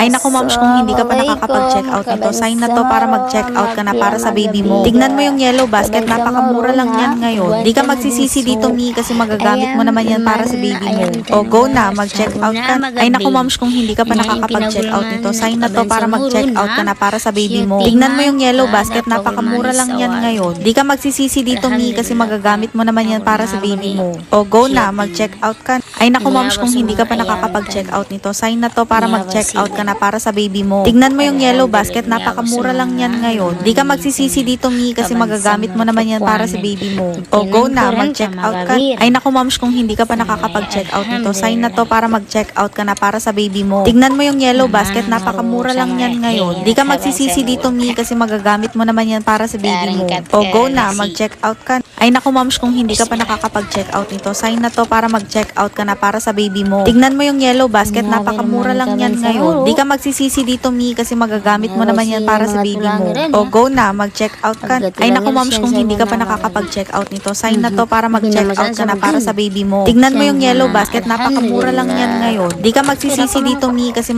Ay naku moms, kung hindi ka pa nakakapag-check out nito, sign na to para mag-check out ka na para sa baby mo. Tignan mo yung yellow basket, napakamura lang yan ngayon. Di ka magsisisi dito Mi kasi magagamit mo naman yan para sa baby mo. O go na, mag-check out ka. Ay naku moms, kung hindi ka pa nakakapag-check out nito, sign na to para mag-check out ka na para sa baby mo. Tignan mo yung yellow basket, napakamura lang yan ngayon. Di ka magsisisi dito Mi kasi magagamit mo naman yan para sa baby mo. O go na, mag-check out ka. Ay naku moms, kung hindi ka pa nakakapag-check out nito, sign na to para mag-check out ka na para sa baby mo. Tignan mo yung yellow basket, napakamura lang yan ngayon. Di ka magsisisi dito Mi kasi magagamit mo naman yan para sa baby mo. O go na, mag-check out ka. Ay naku moms, kung hindi ka pa nakakapag-check out nito, sign na to para mag-check out ka na para sa baby mo. Tignan mo yung yellow basket, napakamura lang yan ngayon. Di ka magsisisi dito Mi kasi magagamit mo naman yan para sa baby mo. O go na, mag-check out ka. Ay naku moms, kung hindi ka pa nakakapag-check out nito, sign na to para mag-check out ka na para sa baby mo. Tignan mo yung yellow basket, napakamura lang yan ngayon. Di ka magsisisi dito Mi kasi magagamit mo naman yan para sa baby mo. O go na, mag-check out ka. Ay naku moms, kung hindi ka pa nakakapag-check out nito, sign na to para mag-check out ka na para sa baby mo. Tignan mo yung yellow basket, napakamura lang yan ngayon. Di ka magsisisi dito Mi kasi